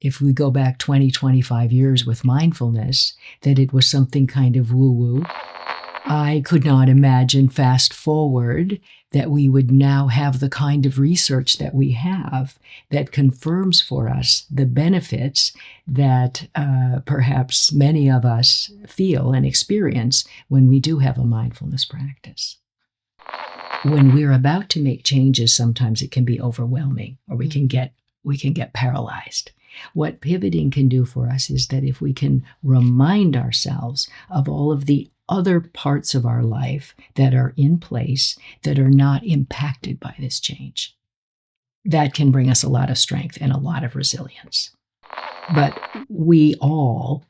if we go back 20, 25 years with mindfulness, that it was something kind of woo-woo. I could not imagine fast forward that we would now have the kind of research that we have that confirms for us the benefits that perhaps many of us feel and experience when we do have a mindfulness practice. When we're about to make changes, sometimes it can be overwhelming, or we can get paralyzed. What pivoting can do for us is that if we can remind ourselves of all of the other parts of our life that are in place that are not impacted by this change, that can bring us a lot of strength and a lot of resilience. But we all,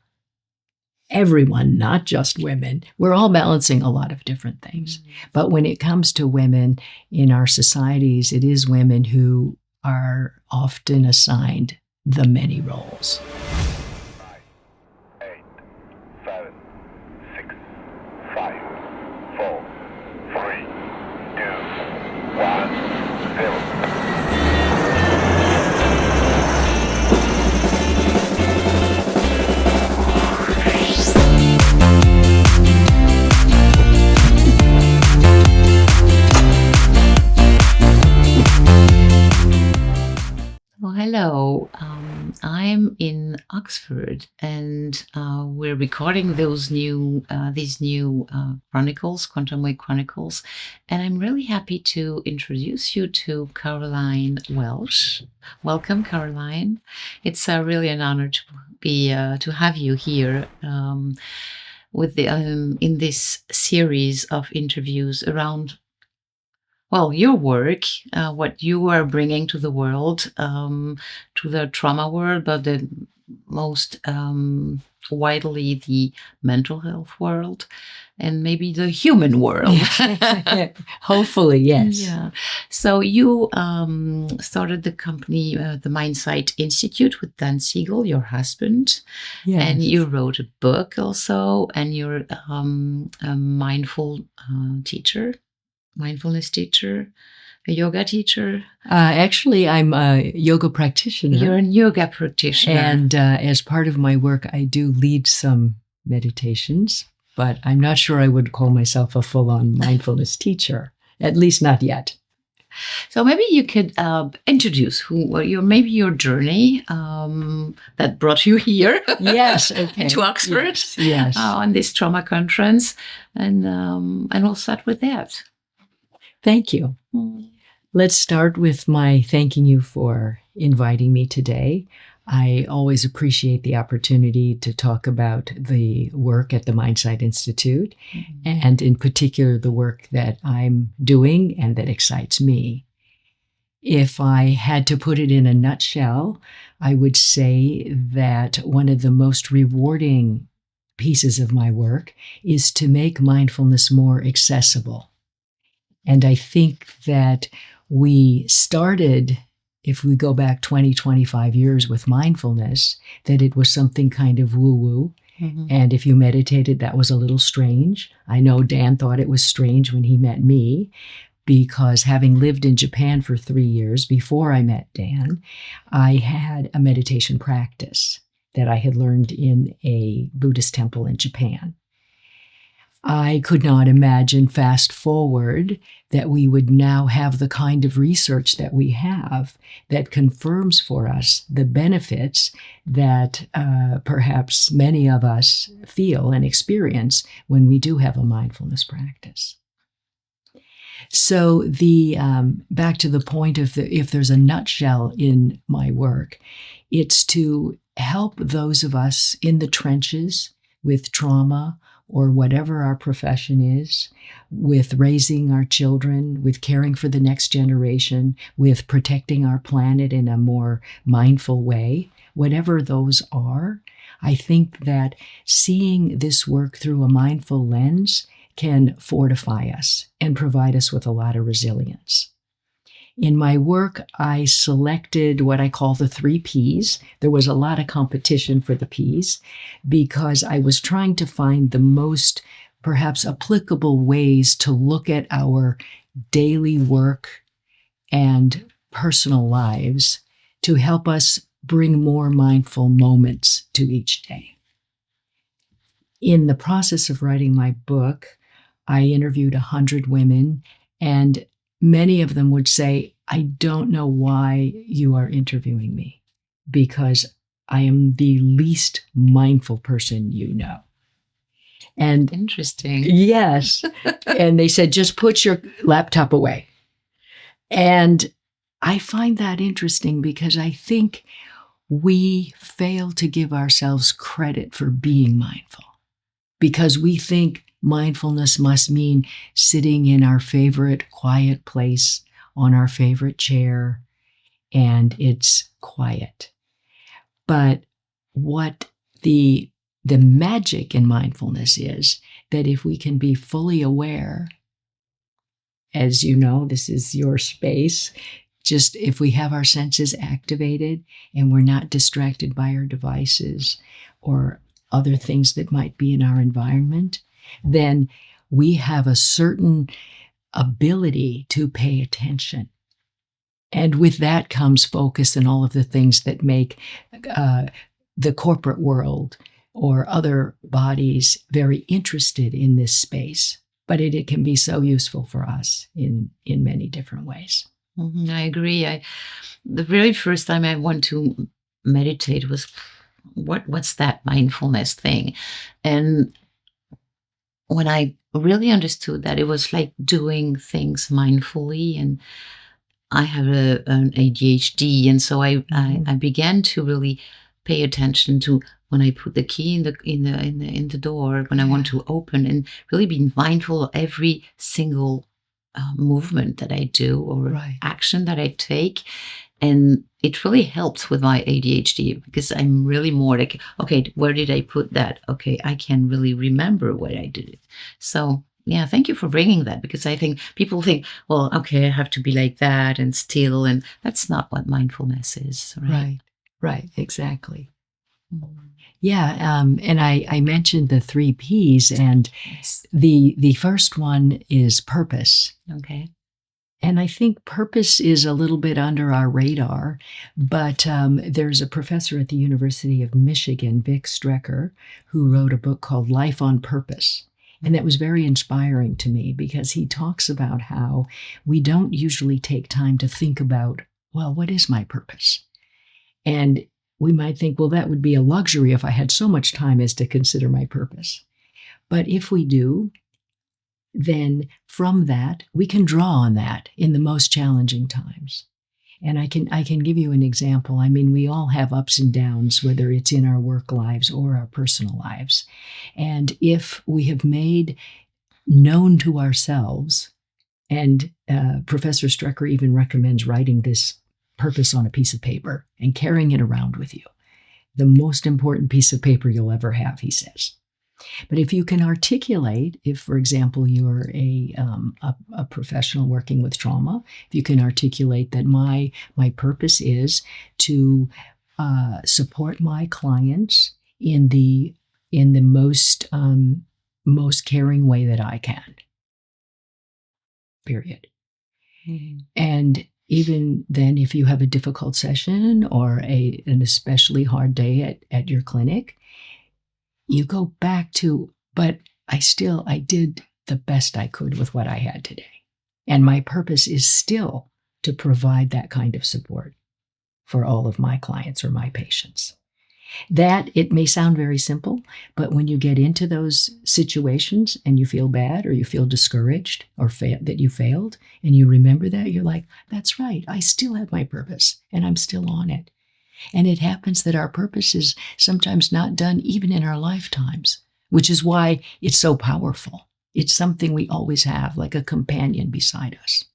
everyone, not just women, we're all balancing a lot of different things. But when it comes to women in our societies, it is women who are often assigned the many roles. 9, 8, 7, 6, 5, 4, 3, 2, 1, 0. Well, hello. I'm in Oxford, and we're recording these new chronicles, Quantum Way Chronicles, and I'm really happy to introduce you to Caroline Welch. Welcome, Caroline. It's really an honor to be to have you here with in this series of interviews around, well, your work, what you are bringing to the world, to the trauma world, but the most widely the mental health world, and maybe the human world. Hopefully, yes. Yeah. So you started the company, the Mindsight Institute, with Dan Siegel, your husband. Yes. And you wrote a book also, and you're a mindfulness teacher, a yoga teacher. Actually, I'm a yoga practitioner. You're a yoga practitioner. And as part of my work, I do lead some meditations, but I'm not sure I would call myself a full-on mindfulness teacher, at least not yet. So maybe you could introduce your journey that brought you here. Yes, okay. To Oxford. Yes. On this trauma conference, and we'll start with that. Thank you. Let's start with my thanking you for inviting me today. I always appreciate the opportunity to talk about the work at the Mindsight Institute, and in particular the work that I'm doing and that excites me. If I had to put it in a nutshell, I would say that one of the most rewarding pieces of my work is to make mindfulness more accessible. And I think that we started, if we go back 20, 25 years with mindfulness, that it was something kind of woo-woo. Mm-hmm. And if you meditated, that was a little strange. I know Dan thought it was strange when he met me, because having lived in Japan for 3 years before I met Dan, I had a meditation practice that I had learned in a Buddhist temple in Japan. I could not imagine fast forward that we would now have the kind of research that we have that confirms for us the benefits that perhaps many of us feel and experience when we do have a mindfulness practice. So back to the point of if there's a nutshell in my work, it's to help those of us in the trenches with trauma, or whatever our profession is, with raising our children, with caring for the next generation, with protecting our planet in a more mindful way, whatever those are. I think that seeing this work through a mindful lens can fortify us and provide us with a lot of resilience. In my work, I selected what I call the 3 Ps. There was a lot of competition for the Ps because I was trying to find the most perhaps applicable ways to look at our daily work and personal lives to help us bring more mindful moments to each day. In the process of writing my book, I interviewed 100 women, and many of them would say, I don't know why you are interviewing me, because I am the least mindful person you know. And Interesting. yes. And they said, just put your laptop away. And I find that interesting because I think we fail to give ourselves credit for being mindful, because we think mindfulness must mean sitting in our favorite quiet place on our favorite chair and it's quiet. But what the magic in mindfulness is that if we can be fully aware, as you know, this is your space, just if we have our senses activated and we're not distracted by our devices or other things that might be in our environment, then we have a certain ability to pay attention. And with that comes focus and all of the things that make the corporate world or other bodies very interested in this space. But it can be so useful for us in many different ways. I agree. The very first time I went to meditate was, what's that mindfulness thing? And when I really understood that it was like doing things mindfully, and I have an ADHD, and so I began to really pay attention to when I put the key in the door, when I want to open, and really be mindful of every single movement that I do or action that I take. And it really helps with my ADHD because I'm really more like, okay, where did I put that? Okay, I can really remember where I did it. So yeah, thank you for bringing that, because I think people think, well, okay, I have to be like that and still, and that's not what mindfulness is. Right, exactly. Yeah, and I mentioned the 3 Ps, and the first one is purpose. Okay. And I think purpose is a little bit under our radar, but there's a professor at the University of Michigan, Vic Strecker, who wrote a book called Life on Purpose. And that was very inspiring to me because he talks about how we don't usually take time to think about, well, what is my purpose? And we might think, well, that would be a luxury if I had so much time as to consider my purpose. But if we do, then from that, we can draw on that in the most challenging times. And I can give you an example. I mean, we all have ups and downs, whether it's in our work lives or our personal lives. And if we have made known to ourselves, and Professor Strecker even recommends writing this purpose on a piece of paper and carrying it around with you, the most important piece of paper you'll ever have, he says. But if you can articulate, if, for example, you're a professional working with trauma, if you can articulate that my purpose is to support my clients in the most caring way that I can. Period. Mm-hmm. And even then, if you have a difficult session or an especially hard day at your clinic, you go back to, but I did the best I could with what I had today. And my purpose is still to provide that kind of support for all of my clients or my patients. That, it may sound very simple, but when you get into those situations and you feel bad or you feel discouraged or that you failed, and you remember that, you're like, that's right, I still have my purpose and I'm still on it. And it happens that our purpose is sometimes not done even in our lifetimes, which is why it's so powerful. It's something we always have, like a companion beside us.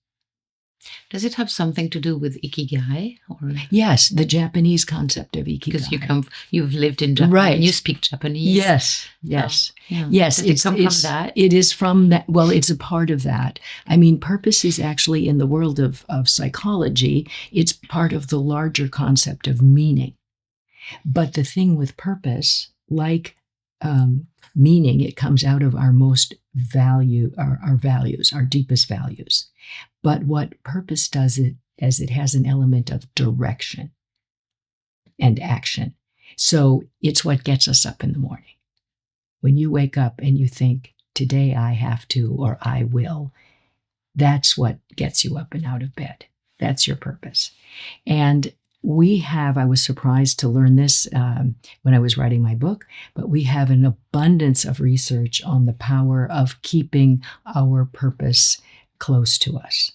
Does it have something to do with ikigai? Or? Yes, the Japanese concept of ikigai. Because you've lived in Japan, right? And you speak Japanese. Yes. Yeah. Yes. Does it come from that? It is from that. Well, it's a part of that. I mean, purpose is actually, in the world of psychology, it's part of the larger concept of meaning. But the thing with purpose, like meaning, it comes out of our most our values, our deepest values. But what purpose does is it has an element of direction. and action. So it's what gets us up in the morning. When you wake up and you think, today I have to, or I will, that's what gets you up and out of bed. That's your purpose. And I was surprised to learn this when I was writing my book, but we have an abundance of research on the power of keeping our purpose close to us.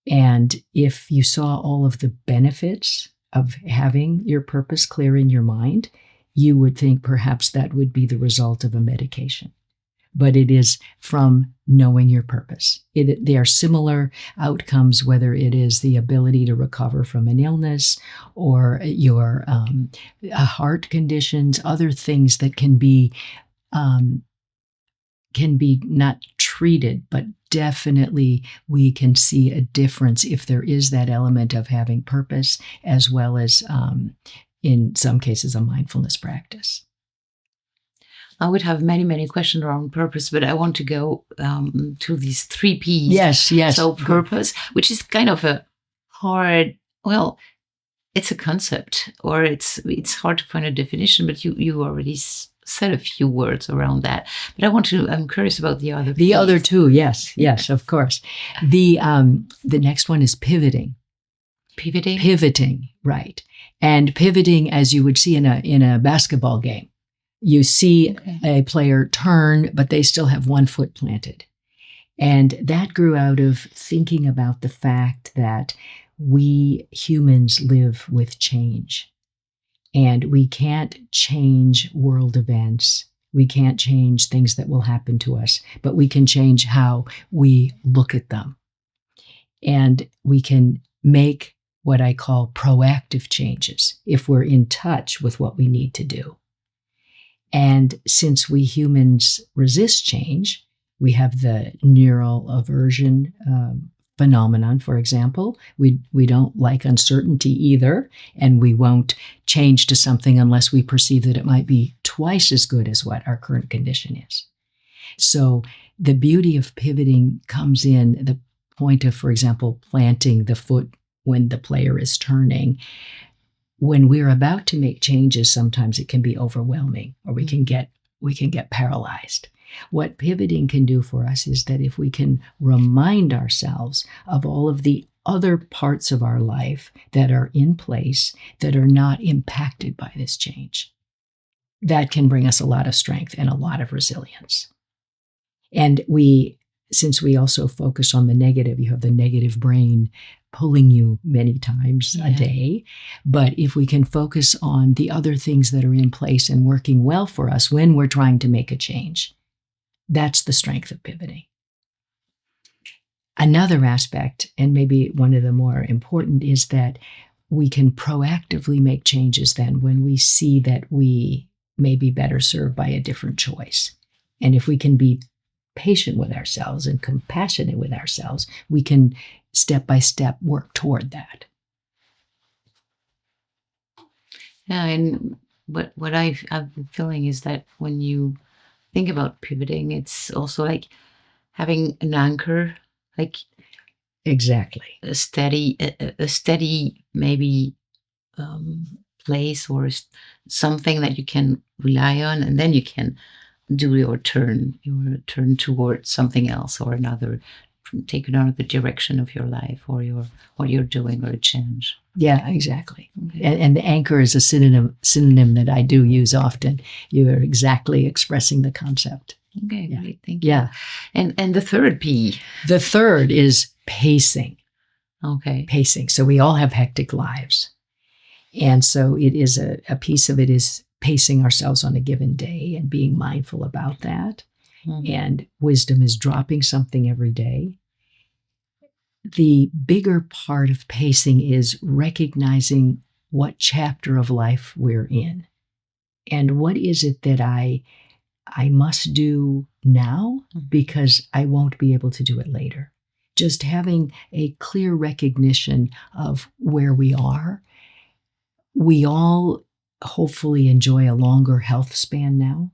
And if you saw all of the benefits of having your purpose clear in your mind, you would think perhaps that would be the result of a medication. But it is from knowing your purpose. They are similar outcomes, whether it is the ability to recover from an illness or your heart conditions, other things that can be not treated, but definitely we can see a difference if there is that element of having purpose, as well as in some cases a mindfulness practice. I would have many, many questions around purpose, but I want to go to these 3 Ps. Yes. So purpose, which is kind of a hard, it's a concept, or it's hard to find a definition, but you already said a few words around that. But I'm curious about the other. The other two, yes, of course. The next one is pivoting. Pivoting, right. And pivoting, as you would see in a basketball game. You see a player turn, but they still have one foot planted. And that grew out of thinking about the fact that we humans live with change. And we can't change world events. We can't change things that will happen to us, but we can change how we look at them. And we can make what I call proactive changes if we're in touch with what we need to do. And since we humans resist change, we have the neural aversion phenomenon, for example. We don't like uncertainty either, and we won't change to something unless we perceive that it might be twice as good as what our current condition is. So the beauty of pivoting comes in the point of, for example, planting the foot when the player is turning. When we're about to make changes, sometimes it can be overwhelming, or we can get paralyzed. What pivoting can do for us is that if we can remind ourselves of all of the other parts of our life that are in place that are not impacted by this change, that can bring us a lot of strength and a lot of resilience. And since we also focus on the negative, you have the negative brain pulling you many times a day. But if we can focus on the other things that are in place and working well for us when we're trying to make a change, that's the strength of pivoting. Another aspect, and maybe one of the more important, is that we can proactively make changes then when we see that we may be better served by a different choice. And if we can be patient with ourselves and compassionate with ourselves, we can step by step work toward that. Yeah, and what I've been feeling is that when you think about pivoting, it's also like having an anchor, like exactly a steady maybe place or something that you can rely on, and then you can do your turn towards something else or another, take another direction of your life or what you're doing, or a change. Yeah, exactly. Okay. And the anchor is a synonym that I do use often. You are exactly expressing the concept. Okay, great. Thank you. Yeah. And the third P? The third is pacing. Okay. Pacing. So we all have hectic lives. And so it is a piece of it is pacing ourselves on a given day and being mindful about that. Mm-hmm. And wisdom is dropping something every day. The bigger part of pacing is recognizing what chapter of life we're in. And what is it that I must do now because I won't be able to do it later. Just having a clear recognition of where we are. We all hopefully enjoy a longer health span now.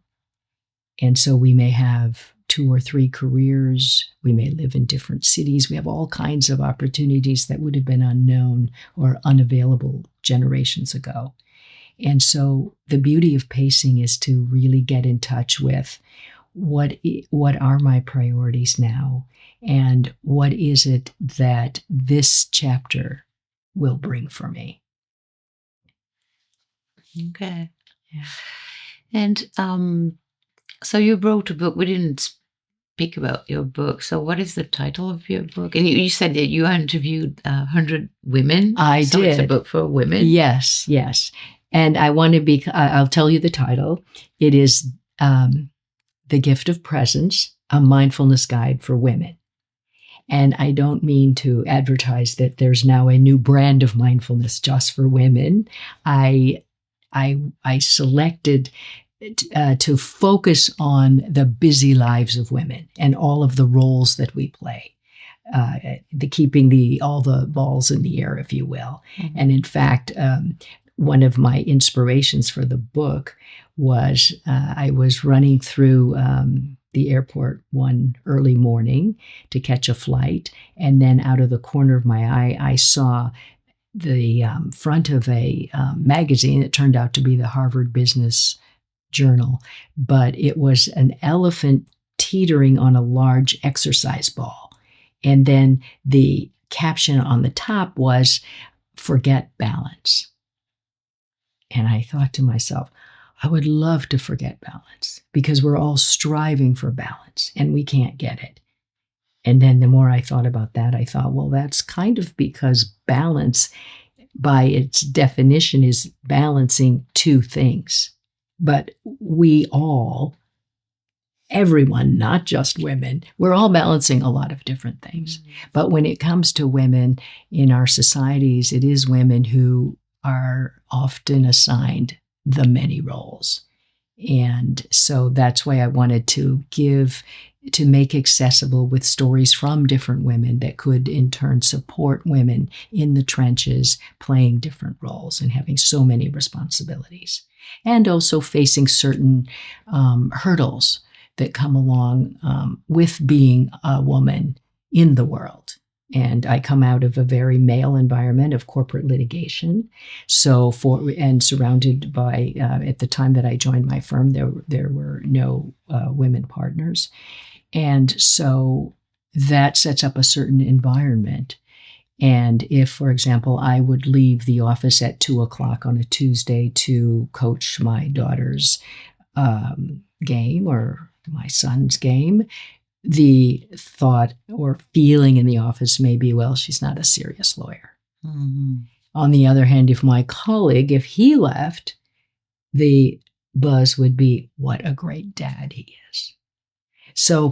And so we may have 2 or 3 careers. We may live in different cities. We have all kinds of opportunities that would have been unknown or unavailable generations ago. And so the beauty of pacing is to really get in touch with what are my priorities now, and what is it that this chapter will bring for me. Okay. Yeah. And so you wrote a book. We didn't speak about your book. So what is the title of your book? And you said that you interviewed 100 women. I so did. It's a book for women. Yes. And I want to be, I'll tell you the title. It is The Gift of Presence, a Mindfulness Guide for Women. And I don't mean to advertise that there's now a new brand of mindfulness just for women. I selected to focus on the busy lives of women and all of the roles that we play, keeping all the balls in the air, if you will. Mm-hmm. And in fact, one of my inspirations for the book was I was running through the airport one early morning to catch a flight, and then out of the corner of my eye, I saw the front of a magazine. It turned out to be the Harvard Business Journal, but it was an elephant teetering on a large exercise ball. And then the caption on the top was, "Forget balance." And I thought to myself, I would love to forget balance, because we're all striving for balance and we can't get it. And then the more I thought about that, I thought, well, that's kind of because balance, by its definition, is balancing two things. But we all, everyone, not just women, we're all balancing a lot of different things. Mm-hmm. But when it comes to women in our societies, it is women who are often assigned the many roles. And so that's why I wanted to make accessible with stories from different women that could in turn support women in the trenches, playing different roles and having so many responsibilities, and also facing certain hurdles that come along with being a woman in the world. And I come out of a very male environment of corporate litigation. And surrounded by, at the time that I joined my firm, there were no women partners. And so that sets up a certain environment. And if, for example, I would leave the office at 2:00 on a Tuesday to coach my daughter's game or my son's game, the thought or feeling in the office may be, well, she's not a serious lawyer. Mm-hmm. On the other hand, if my colleague, if he left, the buzz would be, what a great dad he is. So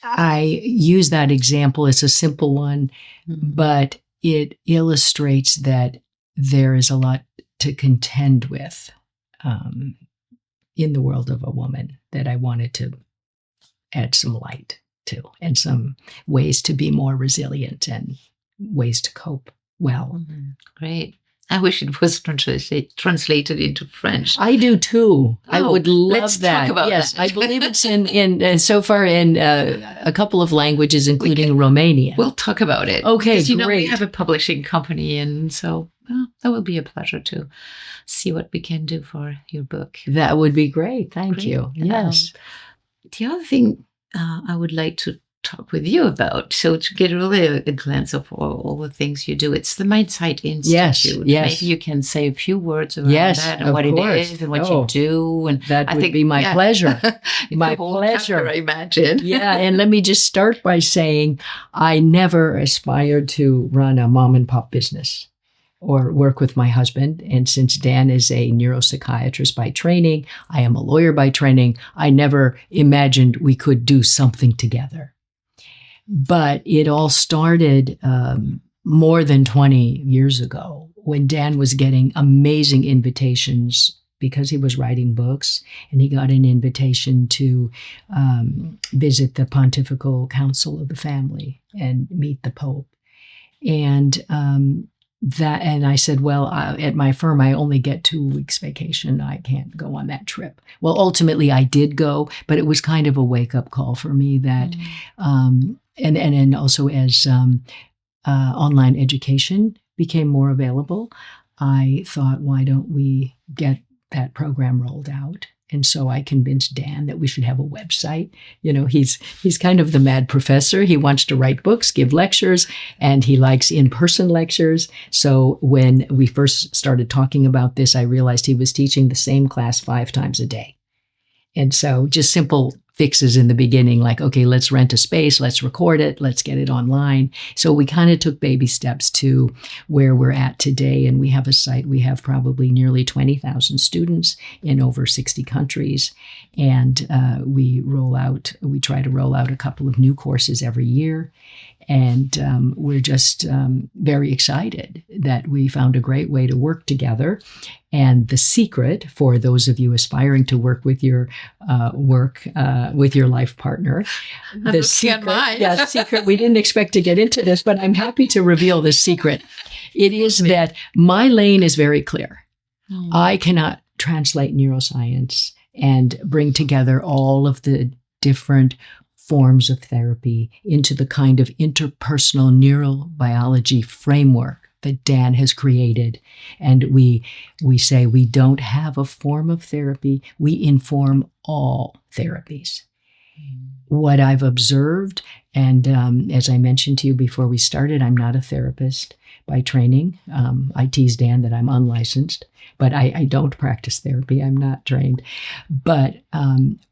I use that example. It's a simple one, but it illustrates that there is a lot to contend with in the world of a woman that I wanted to add some light to, and some ways to be more resilient and ways to cope well. Mm-hmm. Great. I wish it was translated into French. I do too. I would love let's that. Talk about yes, that. I believe it's in so far in a couple of languages, including Romanian. We'll talk about it. Okay, because, great. We have a publishing company, and so that will be a pleasure to see what we can do for your book. That would be great. Thank you. Yes. The other thing I would like to talk with you about, so to get really a glance of all the things you do, it's the Mindsight Institute. Yes. Maybe you can say a few words around that and what it is and what you do. And that would be my pleasure. My pleasure, chapter, I imagine. Yeah, and let me just start by saying I never aspired to run a mom and pop business or work with my husband. And since Dan is a neuropsychiatrist by training, I am a lawyer by training, I never imagined we could do something together. But it all started more than 20 years ago when Dan was getting amazing invitations because he was writing books, and he got an invitation to visit the Pontifical Council of the Family and meet the Pope. And I said, well, at my firm, I only get 2 weeks vacation. I can't go on that trip. Well, ultimately I did go, but it was kind of a wake-up call for me that, and also as online education became more available, I thought, why don't we get that program rolled out? And so I convinced Dan that we should have a website. He's kind of the mad professor. He wants to write books, give lectures, and he likes in-person lectures. So when we first started talking about this, I realized he was teaching the same class 5 times a day. And so just simple fixes in the beginning, like, okay, let's rent a space, let's record it, let's get it online. So we kind of took baby steps to where we're at today. And we have a site, we have probably nearly 20,000 students in over 60 countries. And we try to roll out a couple of new courses every year. And we're just very excited that we found a great way to work together. And the secret for those of you aspiring to work with your with your life partner, the secret, we didn't expect to get into this, but I'm happy to reveal the secret. It is that my lane is very clear. I cannot translate neuroscience and bring together all of the different forms of therapy into the kind of interpersonal neurobiology framework that Dan has created. And we say we don't have a form of therapy. We inform all therapies. What I've observed, and as I mentioned to you before we started, I'm not a therapist by training. I tease Dan that I'm unlicensed, but I don't practice therapy. I'm not trained. But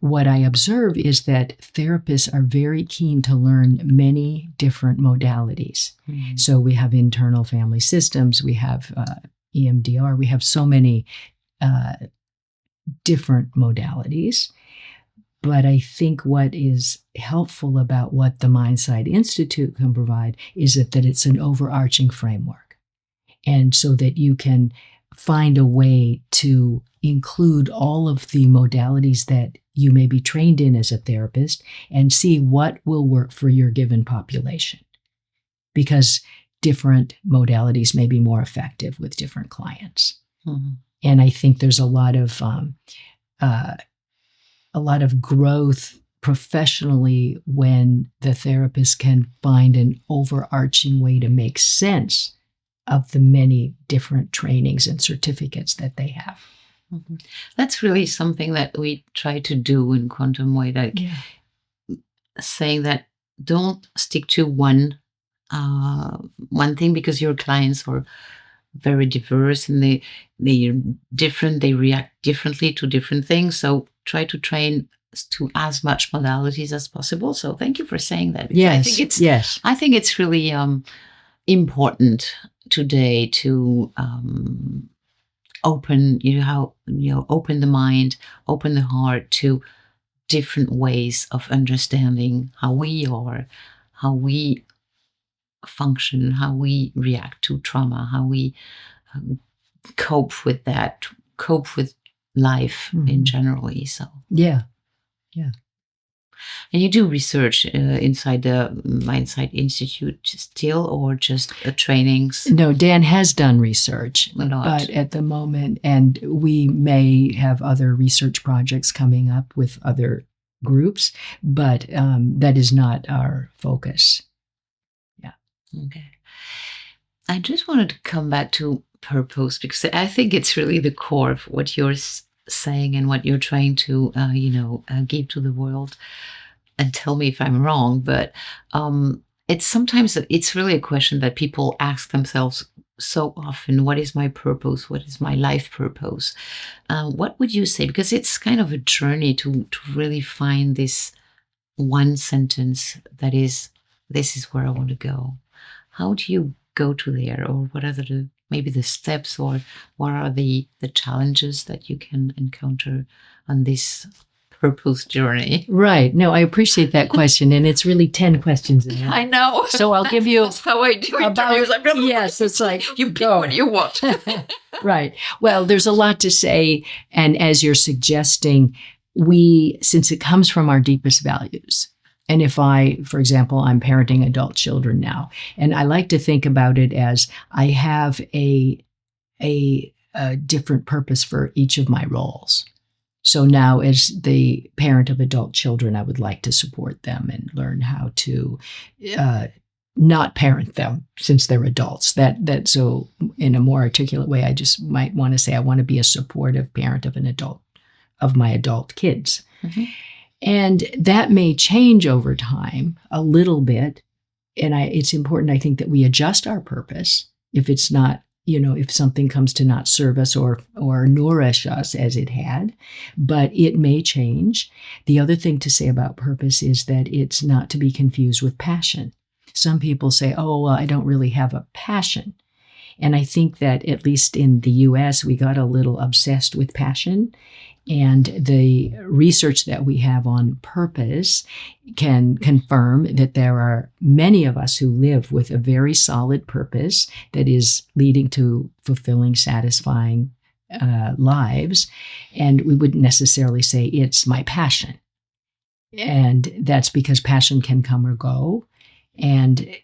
what I observe is that therapists are very keen to learn many different modalities. So we have internal family systems, we have EMDR, we have so many different modalities. But I think what is helpful about what the Mindsight Institute can provide is that it's an overarching framework. And so that you can find a way to include all of the modalities that you may be trained in as a therapist and see what will work for your given population. Because different modalities may be more effective with different clients. And I think there's a lot of growth professionally when the therapist can find an overarching way to make sense of the many different trainings and certificates that they have. That's really something that we try to do in Quantum Way, saying that don't stick to one thing, because your clients are very diverse and they're different, they react differently to different things. So try to train to as much modalities as possible. So thank you for saying that. Yes, I think it's really important today to open the mind, open the heart to different ways of understanding how we are, how we function, how we react to trauma, how we cope with that, cope with life in generally. So yeah. And you do research inside the Mindsight Institute still, or just trainings? No, Dan has done research, A lot. But at the moment, and we may have other research projects coming up with other groups, but that is not our focus. Yeah. Okay. I just wanted to come back to purpose, because I think it's really the core of what you're saying and what you're trying to, give to the world. And tell me if I'm wrong, but it's really a question that people ask themselves so often. What is my purpose? What is my life purpose? What would you say? Because it's kind of a journey to really find this one sentence that is, this is where I want to go. How do you go to there? Or what are maybe the steps, or what are the challenges that you can encounter on this purpose journey? Right. No, I appreciate that question. And it's really 10 questions in there. I know. So I'll give you... That's how I do interviews. Yes, it's like... You pick what you want. Right. Well, there's a lot to say. And as you're suggesting, since it comes from our deepest values, and if for example, I'm parenting adult children now, and I like to think about it as I have a different purpose for each of my roles. So now, as the parent of adult children, I would like to support them and learn how to not parent them since they're adults. That so in a more articulate way, I just might want to say I want to be a supportive parent of an adult, of my adult kids. Mm-hmm. And that may change over time a little bit. And it's important, I think, that we adjust our purpose if it's not, if something comes to not serve us or nourish us as it had, but it may change. The other thing to say about purpose is that it's not to be confused with passion. Some people say, oh, well, I don't really have a passion. And I think that at least in the US, we got a little obsessed with passion. And the research that we have on purpose can confirm that there are many of us who live with a very solid purpose that is leading to fulfilling, satisfying lives. And we wouldn't necessarily say it's my passion. And that's because passion can come or go. And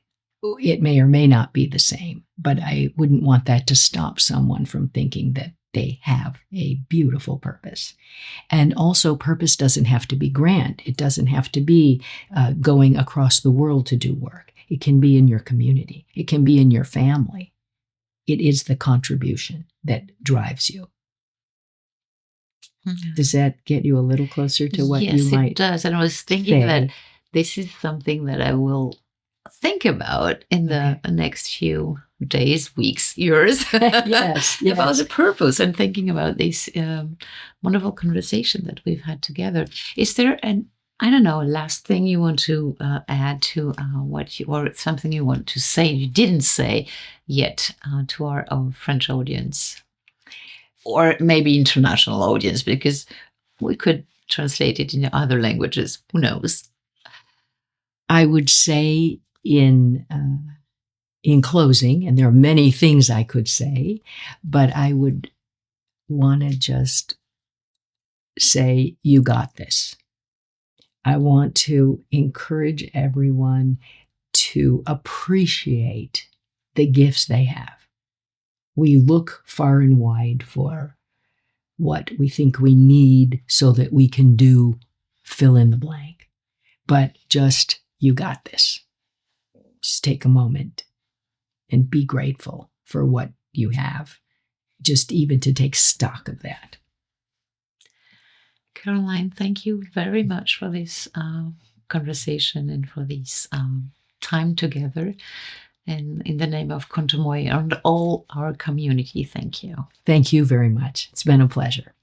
it may or may not be the same. But I wouldn't want that to stop someone from thinking that they have a beautiful purpose. And also, purpose doesn't have to be grand. It doesn't have to be going across the world to do work. It can be in your community. It can be in your family. It is the contribution that drives you. Mm-hmm. Does that get you a little closer to what you might? Yes, it does. And I was thinking that this is something that I will think about in the next few days, weeks, years, yes. about the purpose, and thinking about this wonderful conversation that we've had together. Is there a last thing you want to add to or something you want to say you didn't say yet to our French audience, or maybe international audience, because we could translate it into other languages. Who knows? I would say in closing, and there are many things I could say, but I would want to just say, you got this. I want to encourage everyone to appreciate the gifts they have. We look far and wide for what we think we need so that we can do fill in the blank. But just, you got this. Just take a moment and be grateful for what you have, just even to take stock of that. Caroline, thank you very much for this conversation and for this time together. And in the name of Quantum Way and all our community, thank you. Thank you very much. It's been a pleasure.